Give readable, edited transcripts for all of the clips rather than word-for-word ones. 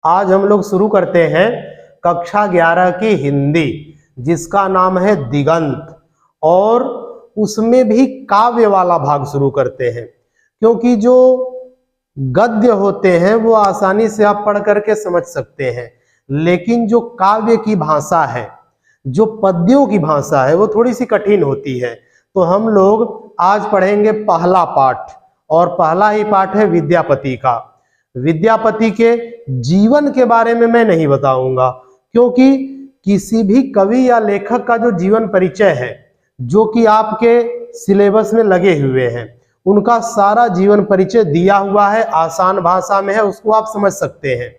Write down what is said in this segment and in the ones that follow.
आज हम लोग शुरू करते हैं कक्षा 11 की हिंदी, जिसका नाम है दिगंत। और उसमें भी काव्य वाला भाग शुरू करते हैं, क्योंकि जो गद्य होते हैं वो आसानी से आप पढ़ करके समझ सकते हैं, लेकिन जो काव्य की भाषा है, जो पद्यों की भाषा है, वो थोड़ी सी कठिन होती है। तो हम लोग आज पढ़ेंगे पहला पाठ, और पहला ही पाठ है विद्यापति का। विद्यापति के जीवन के बारे में मैं नहीं बताऊंगा, क्योंकि किसी भी कवि या लेखक का जो जीवन परिचय है, जो कि आपके सिलेबस में लगे हुए हैं, उनका सारा जीवन परिचय दिया हुआ है, आसान भाषा में है, उसको आप समझ सकते हैं।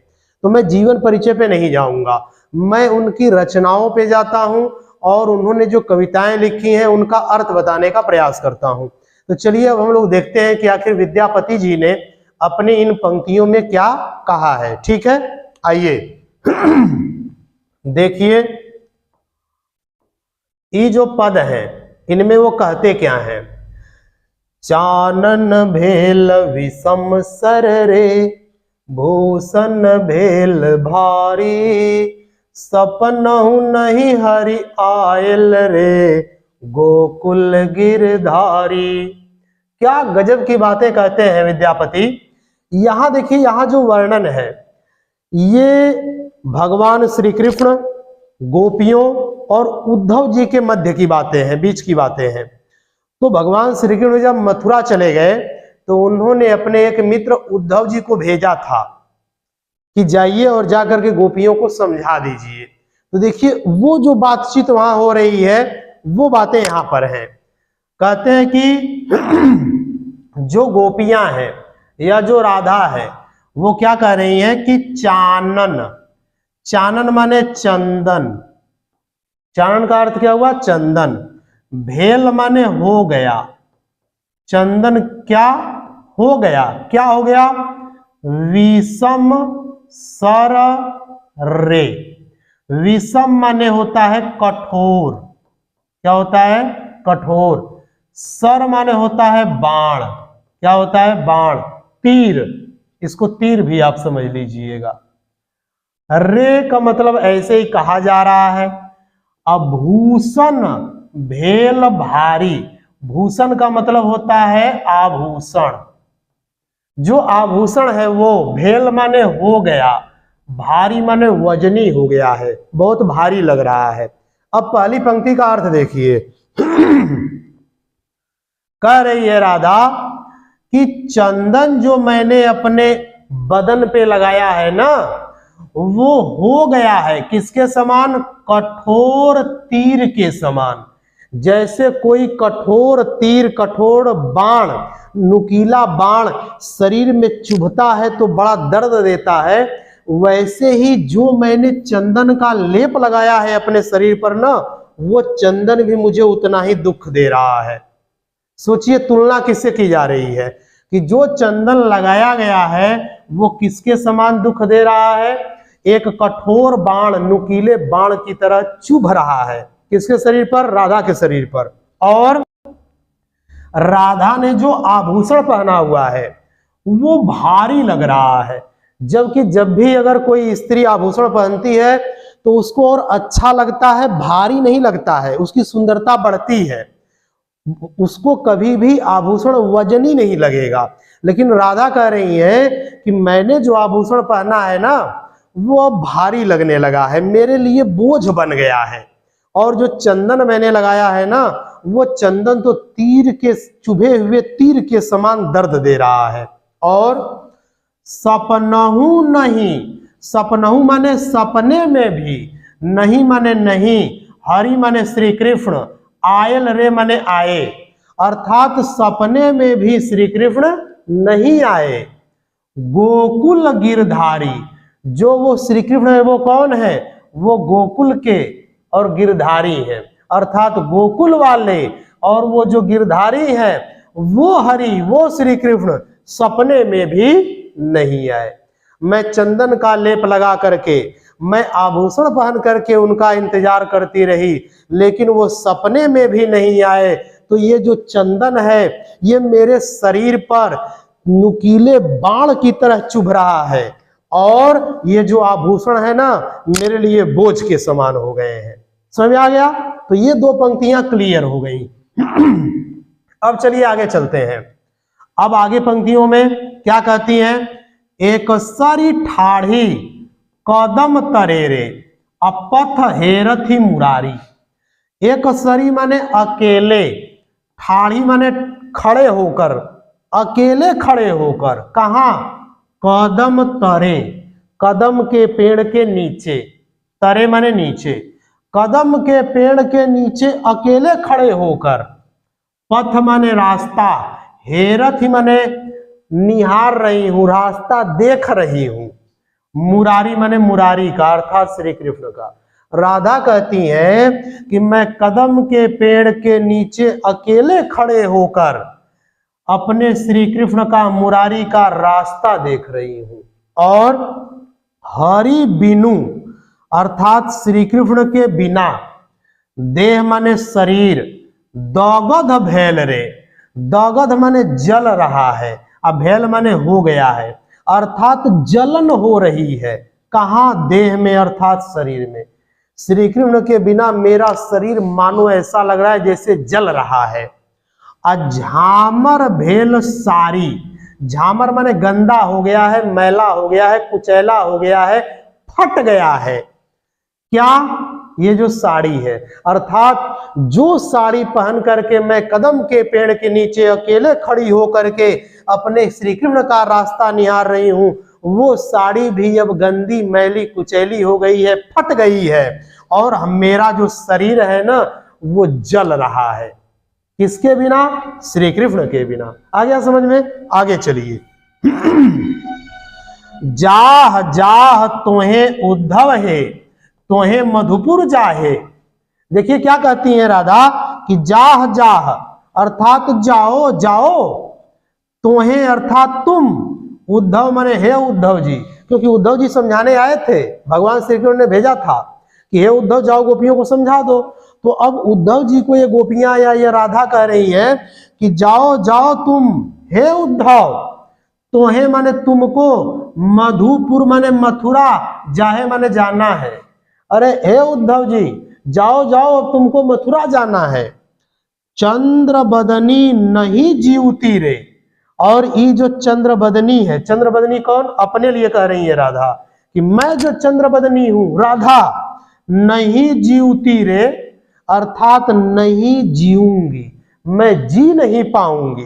तो मैं जीवन परिचय पे नहीं जाऊंगा, मैं उनकी रचनाओं पे जाता हूं और उन्होंने जो कविताएं लिखी हैं उनका अर्थ बताने का प्रयास करता हूं। तो चलिए अब हम लोग देखते हैं कि आखिर विद्यापति जी ने अपनी इन पंक्तियों में क्या कहा है। ठीक है, आइए देखिए, ये जो पद है इनमें वो कहते क्या हैं। चानन भेल विषम सर रे, भूषण भेल भारी, सपनहु नहीं हरि आयल रे, गोकुल गिरधारी। क्या गजब की बातें कहते हैं विद्यापति। यहां देखिए, यहां जो वर्णन है ये भगवान श्री कृष्ण, गोपियों और उद्धव जी के मध्य की बातें हैं, बीच की बातें हैं। तो भगवान श्री कृष्ण जब मथुरा चले गए तो उन्होंने अपने एक मित्र उद्धव जी को भेजा था कि जाइए और जाकर के गोपियों को समझा दीजिए। तो देखिए, वो जो बातचीत वहां हो रही है वो बातें यहां पर हैं। कहते हैं कि जो गोपियां हैं या जो राधा है वो क्या कह रही हैं कि चानन, चानन माने चंदन, चानन का अर्थ क्या हुआ, चंदन। भेल माने हो गया, चंदन क्या हो गया, क्या हो गया, विषम सर रे। विषम माने होता है कठोर, क्या होता है, कठोर। सर माने होता है बाण, क्या होता है, बाण, तीर। इसको तीर भी आप समझ लीजिएगा। रे का मतलब ऐसे ही कहा जा रहा है। आभूषण भेल भारी, भूषण का मतलब होता है आभूषण। जो आभूषण है वो भेल माने हो गया, भारी माने वजनी हो गया है, बहुत भारी लग रहा है। अब पहली पंक्ति का अर्थ देखिए। कह रही है राधा कि चंदन जो मैंने अपने बदन पे लगाया है ना, वो हो गया है किसके समान, कठोर तीर के समान। जैसे कोई कठोर तीर, कठोर बाण, नुकीला बाण शरीर में चुभता है तो बड़ा दर्द देता है, वैसे ही जो मैंने चंदन का लेप लगाया है अपने शरीर पर ना, वो चंदन भी मुझे उतना ही दुख दे रहा है। सोचिए, तुलना किससे की जा रही है कि जो चंदन लगाया गया है वो किसके समान दुख दे रहा है, एक कठोर बाण, नुकीले बाण की तरह चुभ रहा है। किसके शरीर पर, राधा के शरीर पर। और राधा ने जो आभूषण पहना हुआ है वो भारी लग रहा है, जबकि जब भी अगर कोई स्त्री आभूषण पहनती है तो उसको और अच्छा लगता है, भारी नहीं लगता है, उसकी सुंदरता बढ़ती है, उसको कभी भी आभूषण वजनी नहीं लगेगा। लेकिन राधा कह रही है कि मैंने जो आभूषण पहना है ना वो अब भारी लगने लगा है, मेरे लिए बोझ बन गया है। और जो चंदन मैंने लगाया है ना, वो चंदन तो तीर के, चुभे हुए तीर के समान दर्द दे रहा है। और सपनहु नहीं, सपनहु माने सपने में भी, नहीं माने नहीं, हरि माने श्री कृष्ण, आयल रे माने आए, अर्थात सपने में भी श्री कृष्ण नहीं आए। गोकुल गिरधारी, जो वो श्री कृष्ण है वो कौन है, वो गोकुल के और गिरधारी है, अर्थात गोकुल वाले। और वो जो गिरधारी है वो हरि, वो श्री कृष्ण सपने में भी नहीं आए। मैं चंदन का लेप लगा करके, मैं आभूषण पहन करके उनका इंतजार करती रही, लेकिन वो सपने में भी नहीं आए। तो ये जो चंदन है ये मेरे शरीर पर नुकीले बाण की तरह चुभ रहा है, और ये जो आभूषण है ना मेरे लिए बोझ के समान हो गए हैं। समझ आ गया? तो ये दो पंक्तियां क्लियर हो गई। अब चलिए आगे चलते हैं। अब आगे पंक्तियों में क्या कहती हैं? एक सारी ठाढ़ी कदम तरेरे अपथ हेरथी मुरारी। एक सरी माने अकेले, ठाढ़ी माने खड़े होकर, अकेले खड़े होकर। कहां? कदम तरे, कदम के पेड़ के नीचे, तरे माने नीचे, कदम के पेड़ के नीचे अकेले खड़े होकर। पथ माने रास्ता, हेरथ माने निहार रही हूं, रास्ता देख रही हूं, मुरारी माने मुरारी का अर्थात श्री कृष्ण का। राधा कहती है कि मैं कदम के पेड़ के नीचे अकेले खड़े होकर अपने श्री कृष्ण का, मुरारी का रास्ता देख रही हूं। और हरि बिनु अर्थात श्री कृष्ण के बिना, देह माने शरीर, दगध भैल रे, दगध माने जल रहा है, अभैल माने हो गया है, अर्थात जलन हो रही है। कहां? देह में अर्थात शरीर में। श्री कृष्ण के बिना मेरा शरीर मानो ऐसा लग रहा है जैसे जल रहा है। झामर भेल सारी, झामर माने गंदा हो गया है, मैला हो गया है, कुचैला हो गया है, फट गया है। क्या? ये जो साड़ी है, अर्थात जो साड़ी पहन करके मैं कदम के पेड़ के नीचे अकेले खड़ी हो करके अपने श्री कृष्ण का रास्ता निहार रही हूं, वो साड़ी भी अब गंदी, मैली, कुचैली हो गई है, फट गई है। और मेरा जो शरीर है ना वो जल रहा है। किसके बिना? श्री कृष्ण के बिना। आ गया समझ में? आगे चलिए। जाह जाह तोहे उद्धव है, तोहे मधुपुर जाहे। देखिए क्या कहती है राधा कि जाह जाह अर्थात जाओ जाओ, तोहे अर्थात तुम, उद्धव माने हे उद्धव जी, क्योंकि उद्धव जी समझाने आए थे, भगवान श्री कृष्ण ने भेजा था कि हे उद्धव जाओ गोपियों को समझा दो। तो अब उद्धव जी को ये गोपियां या ये राधा कह रही है कि जाओ जाओ तुम, हे उद्धव, तोहे माने तुमको, मधुपुर माने मथुरा, जाहे माने जाना है। अरे हे उद्धव जी जाओ जाओ, तुमको मथुरा जाना है। चंद्र बदनी नहीं जीवती रे। और ये जो चंद्र बदनी है, चंद्र बदनी कौन? अपने लिए कह रही है राधा कि मैं जो चंद्र बदनी हूं, राधा, नहीं जीवती रे अर्थात नहीं जीऊंगी, मैं जी नहीं पाऊंगी।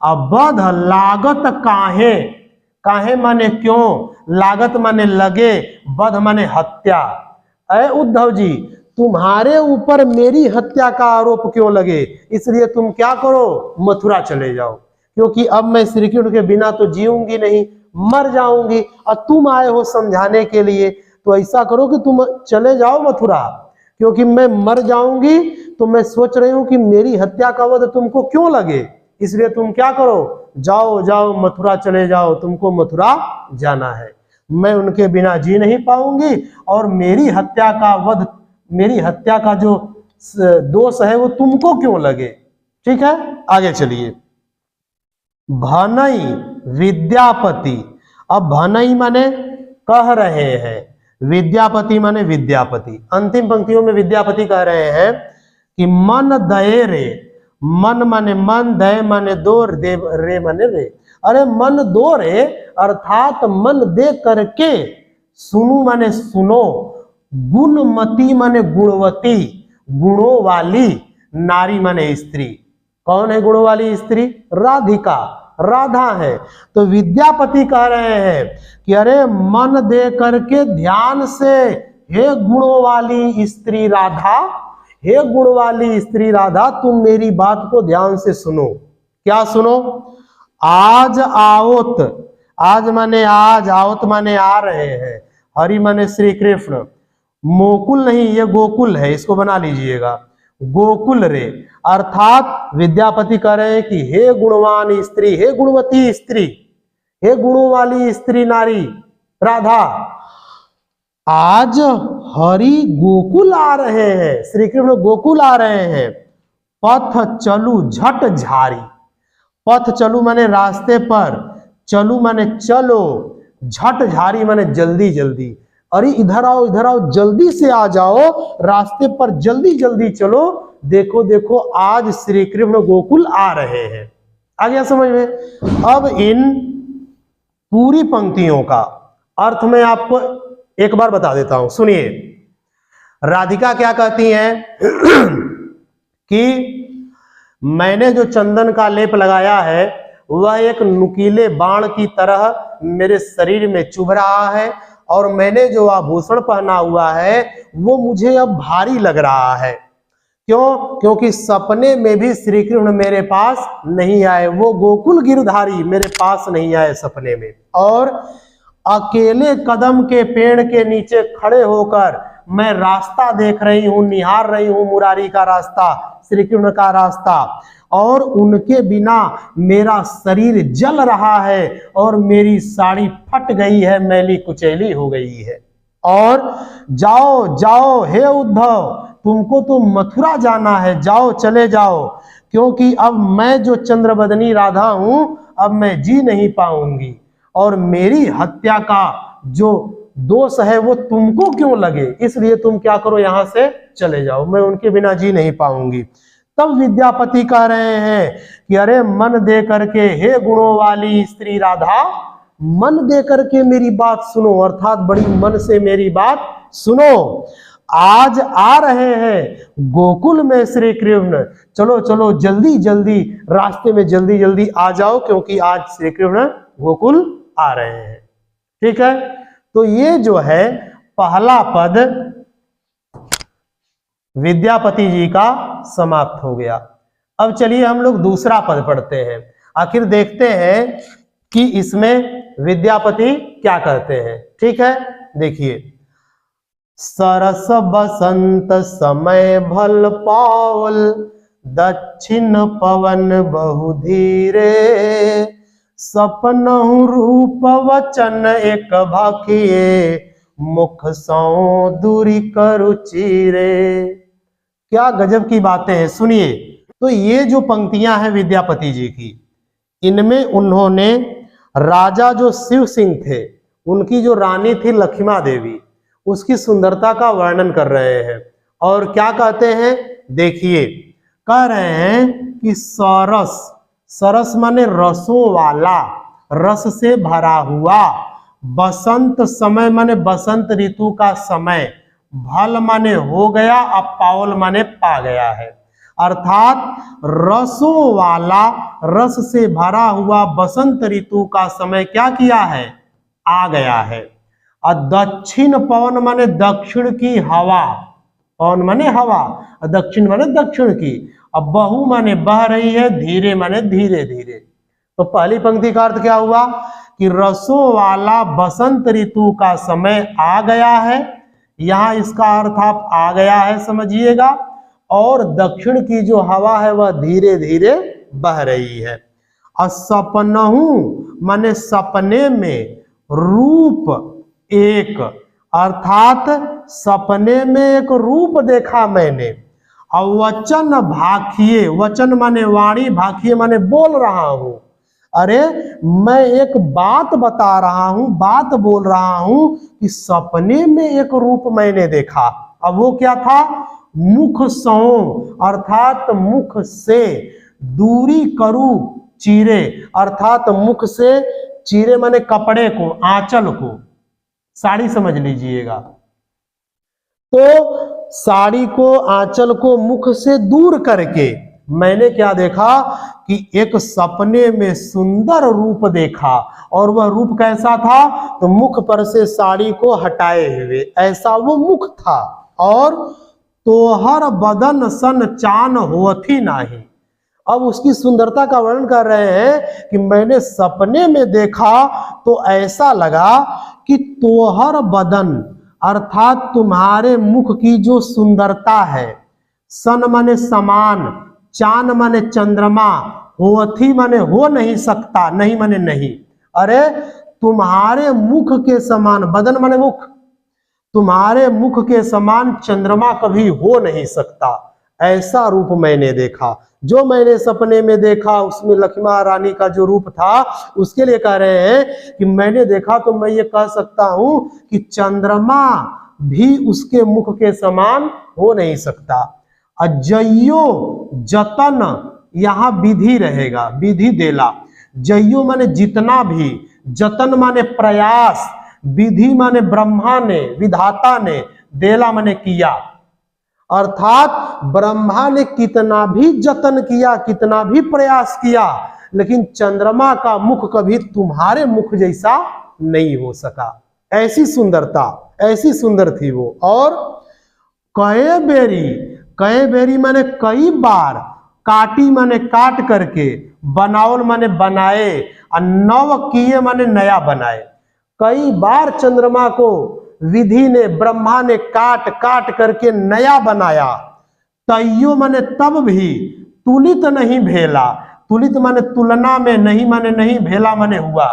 अबध लागत काहे, काहे माने क्यों, लागत माने लगे, बध माने हत्या। अरे उद्धव जी तुम्हारे ऊपर मेरी हत्या का आरोप क्यों लगे, इसलिए तुम क्या करो, मथुरा चले जाओ, क्योंकि अब मैं श्री कृष्ण के बिना तो जीऊंगी नहीं, मर जाऊंगी। और तुम आए हो समझाने के लिए, तो ऐसा करो कि तुम चले जाओ मथुरा, क्योंकि मैं मर जाऊंगी। तो मैं सोच रही हूं कि मेरी हत्या का वध तुमको क्यों लगे, इसलिए तुम क्या करो, जाओ जाओ मथुरा चले जाओ, तुमको मथुरा जाना है। मैं उनके बिना जी नहीं पाऊंगी और मेरी हत्या का वध, मेरी हत्या का जो दोष है वो तुमको क्यों लगे। ठीक है, आगे चलिए। भनई विद्यापति। अब भनई माने कह रहे हैं, विद्यापति माने विद्यापति। अंतिम पंक्तियों में विद्यापति कह रहे हैं कि मन दये रे, मन माने मन, दय माने दो, रे माने रे। अरे मन दो रे अर्थात मन दे करके, सुनु माने सुनो, गुणमती माने गुणवती, गुणों वाली, नारी माने स्त्री। कौन है गुणों वाली स्त्री? राधिका, राधा है। तो विद्यापति कह रहे हैं कि अरे मन दे करके ध्यान से, हे गुणों वाली स्त्री राधा, हे गुण वाली स्त्री राधा, तुम मेरी बात को ध्यान से सुनो। क्या सुनो? आज आओत, आज माने आज, आओत माने आ रहे हैं, हरि माने श्री कृष्ण, मोकुल नहीं ये गोकुल है, इसको बना लीजिएगा, गोकुल रे। अर्थात विद्यापति कह रहे हैं कि हे गुणवान स्त्री, हे गुणवती स्त्री, हे गुणों वाली स्त्री नारी राधा, आज हरि गोकुल आ रहे हैं, श्री कृष्ण गोकुल आ रहे हैं। पथ चलू झट झारी, पथ चलू माने रास्ते पर, चलू माने चलो, झट झारी माने जल्दी जल्दी, अरे इधर आओ जल्दी से आ जाओ, रास्ते पर जल्दी जल्दी चलो, देखो देखो आज श्री कृष्ण गोकुल आ रहे हैं। आ गया समझ में? अब इन पूरी पंक्तियों का अर्थ मैं आपको एक बार बता देता हूं, सुनिए। राधिका क्या कहती हैं कि मैंने जो चंदन का लेप लगाया है वह एक नुकीले बाण की तरह मेरे शरीर में चुभ रहा है, और मैंने जो आभूषण पहना हुआ है वो मुझे अब भारी लग रहा है। क्यों? क्योंकि सपने में भी श्री कृष्ण मेरे पास नहीं आए, वो गोकुल गिरधारी मेरे पास नहीं आए सपने में। और अकेले कदम के पेड़ के नीचे खड़े होकर मैं रास्ता देख रही हूं, निहार रही हूं मुरारी का रास्ता, श्री कृष्ण का रास्ता, और उनके बिना मेरा शरीर जल रहा है और मेरी साड़ी फट गई है, मैली कुचैली हो गई है। और जाओ जाओ हे उद्धव, तुमको तो मथुरा जाना है, जाओ चले जाओ, क्योंकि अब मैं जो चंद्रबदनी राधा हूं अब मैं जी नहीं पाऊंगी, और मेरी हत्या का जो दोष है वो तुमको क्यों लगे, इसलिए तुम क्या करो यहां से चले जाओ, मैं उनके बिना जी नहीं पाऊंगी। तब विद्यापति कह रहे हैं कि अरे मन दे करके हे गुणों वाली स्त्री राधा, मन दे करके मेरी बात सुनो, अर्थात बड़ी मन से मेरी बात सुनो। आज आ रहे हैं गोकुल में श्री कृष्ण, चलो चलो जल्दी जल्दी रास्ते में जल्दी जल्दी आ जाओ, क्योंकि आज श्री कृष्ण गोकुल आ रहे हैं। ठीक है, तो ये जो है पहला पद विद्यापति जी का समाप्त हो गया। अब चलिए हम लोग दूसरा पद पढ़ते हैं, आखिर देखते हैं कि इसमें विद्यापति क्या कहते हैं। ठीक है, देखिए। सरस बसंत समय भल पावल, दक्षिण पवन बहु धीरे, सपनहु रूप वचन एक भाखिए, मुख सौ दूरी करु चीरे। क्या गजब की बातें हैं, सुनिए। तो ये जो पंक्तियां हैं विद्यापति जी की, इनमें उन्होंने राजा जो शिव सिंह थे, उनकी जो रानी थी लक्ष्मा देवी, उसकी सुंदरता का वर्णन कर रहे हैं। और क्या कहते हैं, देखिए, कह रहे हैं कि सरस, सरस माने रसों वाला, रस से भरा हुआ, बसंत समय माने बसंत ऋतु का समय, भल माने हो गया, अब पावल माने पा गया है, अर्थात रसों वाला, रस से भरा हुआ बसंत ऋतु का समय क्या किया है, आ गया है। और दक्षिण पवन माने दक्षिण की हवा, पवन माने हवा, दक्षिण माने दक्षिण की, अब बहु माने बह रही है, धीरे माने धीरे धीरे। तो पहली पंक्ति का अर्थ क्या हुआ कि रसों वाला बसंत ऋतु का समय आ गया है, यहां इसका अर्थ आप आ गया है समझिएगा, और दक्षिण की जो हवा है वह धीरे धीरे बह रही है। असपनहु माने सपने में, रूप एक, अर्थात सपने में एक रूप देखा मैंने, और वचन भाखिए, वचन माने वाणी, भाखिए माने बोल रहा हूं, अरे मैं एक बात बता रहा हूं, बात बोल रहा हूं कि सपने में एक रूप मैंने देखा। अब वो क्या था, मुख सौ, अर्थात मुख से दूरी करू चीरे, अर्थात मुख से चीरे माने कपड़े को, आंचल को, साड़ी समझ लीजिएगा। तो साड़ी को, आंचल को मुख से दूर करके मैंने क्या देखा कि एक सपने में सुंदर रूप देखा, और वह रूप कैसा था, तो मुख पर से साड़ी को हटाए हुए, ऐसा वो मुख था। और तोहर बदन सन चान होती नाही, अब उसकी सुंदरता का वर्णन कर रहे हैं कि मैंने सपने में देखा तो ऐसा लगा कि तोहर बदन, अर्थात तुम्हारे मुख की जो सुंदरता है, सन माने समान, चांद माने चंद्रमा, होथी माने हो नहीं सकता, नहीं माने नहीं, अरे तुम्हारे मुख के समान, बदन माने मुख, तुम्हारे मुख के समान चंद्रमा कभी हो नहीं सकता, ऐसा रूप मैंने देखा। जो मैंने सपने में देखा उसमें लक्ष्मी महारानी का जो रूप था, उसके लिए कह रहे हैं कि मैंने देखा तो मैं ये कह सकता हूं कि चंद्रमा भी उसके मुख के समान हो नहीं सकता। अजयो जतन, यहां विधि रहेगा, विधि देला। जयो माने जितना भी, जतन माने प्रयास, विधि माने ब्रह्मा ने, विधाता ने, देला माने किया। अर्थात ब्रह्मा ने कितना भी जतन किया, कितना भी प्रयास किया, लेकिन चंद्रमा का मुख कभी तुम्हारे मुख जैसा नहीं हो सका। ऐसी सुंदरता, ऐसी सुंदर थी वो। और कई बेरी, कई बेरी माने कई बार, काटी माने काट करके, बनावल माने बनाए, और नव किए माने नया बनाए। कई बार चंद्रमा को विधि ने, ब्रह्मा ने काट काट करके नया बनाया। तैयो माने तब भी तुलित नहीं भेला। तुलित माने तुलना में, नहीं माने नहीं, भेला माने हुआ।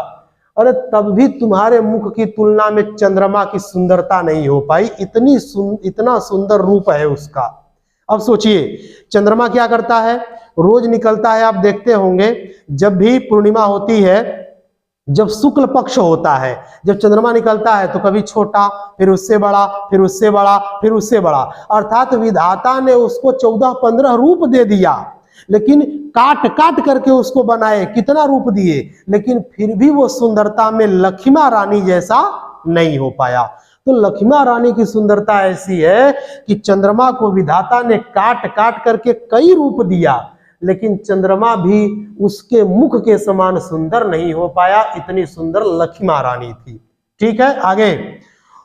अरे तब भी तुम्हारे मुख की तुलना में चंद्रमा की सुंदरता नहीं हो पाई। इतना सुंदर रूप है उसका। अब सोचिए, चंद्रमा क्या करता है, रोज निकलता है, आप देखते होंगे जब भी पूर्णिमा होती है, जब शुक्ल पक्ष होता है, जब चंद्रमा निकलता है तो कभी छोटा, फिर उससे बड़ा, फिर उससे बड़ा, फिर उससे बड़ा। अर्थात विधाता ने उसको 14-15 रूप दे दिया, लेकिन काट काट करके उसको बनाए, कितना रूप दिए, लेकिन फिर भी वो सुंदरता में लक्ष्मी रानी जैसा नहीं हो पाया। तो लक्ष्मी रानी की सुंदरता ऐसी है कि चंद्रमा को विधाता ने काट काट करके कई रूप दिया, लेकिन चंद्रमा भी उसके मुख के समान सुंदर नहीं हो पाया। इतनी सुंदर लक्ष्मी रानी थी। ठीक है, आगे।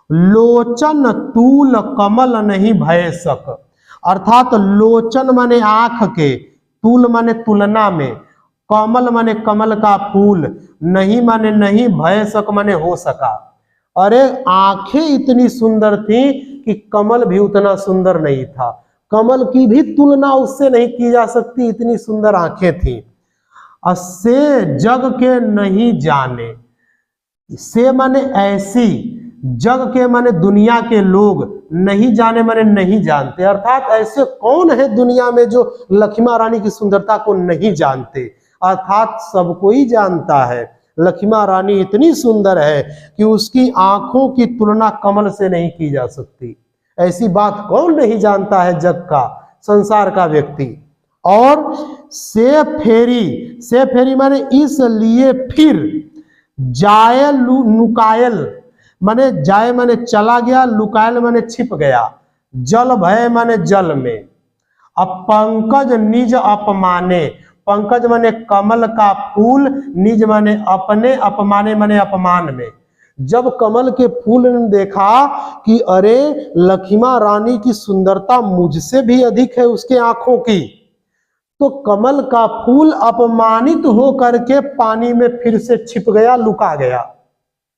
लोचन तूल कमल नहीं भय सक, अर्थात लोचन माने आंख के, तूल माने तुलना में, कमल माने कमल का फूल, नहीं माने नहीं, भय सक माने हो सका। अरे आंखें इतनी सुंदर थी कि कमल भी उतना सुंदर नहीं था। कमल की भी तुलना उससे नहीं की जा सकती, इतनी सुंदर आंखें थी। से जग के नहीं जाने, से माने ऐसी, जग के माने दुनिया के लोग, नहीं जाने माने नहीं जानते। अर्थात ऐसे कौन है दुनिया में जो लक्ष्मी रानी की सुंदरता को नहीं जानते। अर्थात सबको ही जानता है। लक्ष्मी रानी इतनी सुंदर है कि उसकी आंखों की तुलना कमल से नहीं की जा सकती। ऐसी बात कौन नहीं जानता है जग का, संसार का व्यक्ति। और से फेरी माने इसलिए फिर, जायल लुकायल माने जाए माने चला गया, लुकायल माने छिप गया, जल भय माने जल में। अब पंकज निज अपमाने, पंकज माने कमल का फूल, निज माने अपने, अपमाने माने अपमान में। जब कमल के फूल ने देखा कि अरे लक्ष्मी रानी की सुंदरता मुझसे भी अधिक है उसके आंखों की, तो कमल का फूल अपमानित हो करके पानी में फिर से छिप गया, लुका गया।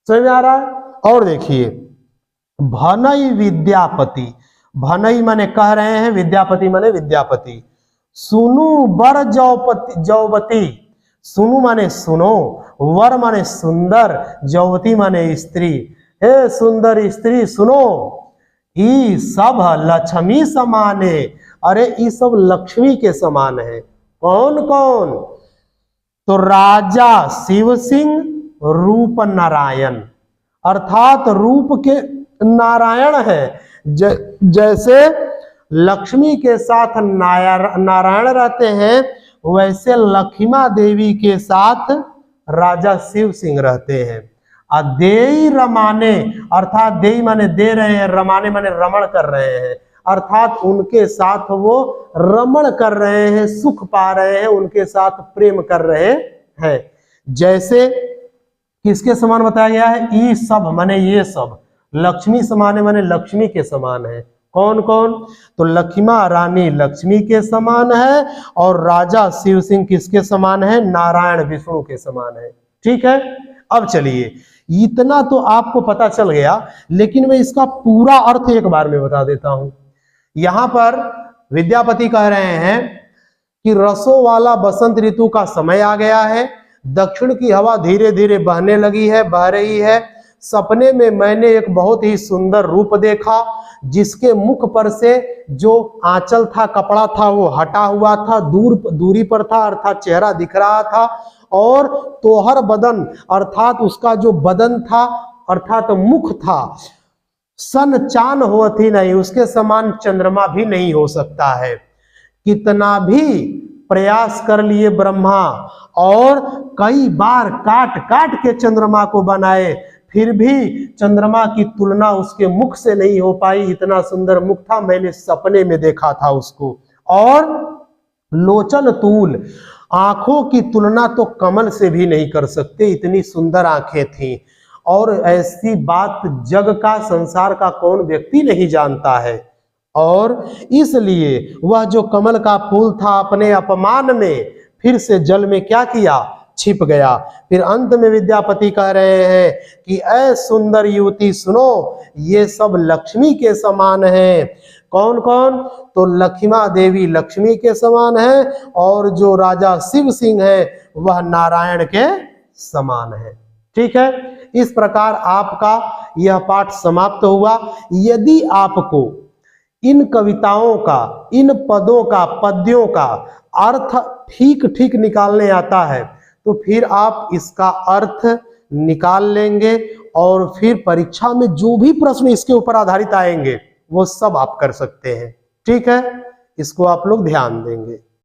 समझ में आ रहा है? और देखिए, भनई विद्यापति, भनई माने कह रहे हैं, विद्यापति माने विद्यापति। सुनु बर जौवती, सुनु माने सुनो, वर माने सुंदर, जौवती माने स्त्री। हे सुंदर स्त्री सुनो, ई सब लक्ष्मी समाने, अरे ये सब लक्ष्मी के समान है। कौन कौन? तो राजा शिव सिंह, रूप नारायण, अर्थात रूप के नारायण है। जैसे लक्ष्मी के साथ नारायण रहते हैं, वैसे लक्ष्मी देवी के साथ राजा शिव सिंह रहते हैं। देई रमाने, अर्थात देई माने दे रहे हैं, रमाने माने रमण कर रहे हैं, अर्थात उनके साथ वो रमण कर रहे हैं, सुख पा रहे हैं, उनके साथ प्रेम कर रहे हैं। जैसे किसके समान बताया गया है? ई सब माने ये सब, लक्ष्मी समाने माने लक्ष्मी के समान है। कौन कौन? तो लक्ष्मी रानी लक्ष्मी के समान है, और राजा शिव सिंह किसके समान है? नारायण विष्णु के समान है। ठीक है, अब चलिए, इतना तो आपको पता चल गया, लेकिन मैं इसका पूरा अर्थ एक बार में बता देता हूं। यहां पर विद्यापति कह रहे हैं कि रसों वाला बसंत ऋतु का समय आ गया है, दक्षिण की हवा धीरे धीरे बहने लगी है, बह रही है, सपने में मैंने एक बहुत ही सुंदर रूप देखा, जिसके मुख पर से जो आंचल था, कपड़ा था, वो हटा हुआ था, दूरी पर था, अर्थात चेहरा दिख रहा था। और तोहर बदन अर्थात उसका जो बदन था अर्थात मुख था, सन चान होती नहीं, उसके समान चंद्रमा भी नहीं हो सकता है। कितना भी प्रयास कर लिए ब्रह्मा और कई बार काट काट के चंद्रमा को बनाए, फिर भी चंद्रमा की तुलना उसके मुख से नहीं हो पाई। इतना सुंदर मुख था, मैंने सपने में देखा था उसको। और लोचन तूल, आंखों की तुलना तो कमल से भी नहीं कर सकते, इतनी सुंदर आंखें थीं। और ऐसी बात जग का, संसार का कौन व्यक्ति नहीं जानता है। और इसलिए वह जो कमल का फूल था अपने अपमान में फिर से जल में क्या किया, छिप गया। फिर अंत में विद्यापति कह रहे हैं कि ऐ सुंदर युवती सुनो, ये सब लक्ष्मी के समान है। कौन कौन? तो लक्ष्मा देवी लक्ष्मी के समान है, और जो राजा शिव सिंह है वह नारायण के समान है। ठीक है, इस प्रकार आपका यह पाठ समाप्त हुआ। यदि आपको इन कविताओं का, इन पदों का, पद्यों का अर्थ ठीक ठीक निकालने आता है तो फिर आप इसका अर्थ निकाल लेंगे, और फिर परीक्षा में जो भी प्रश्न इसके ऊपर आधारित आएंगे वो सब आप कर सकते हैं। ठीक है, इसको आप लोग ध्यान देंगे।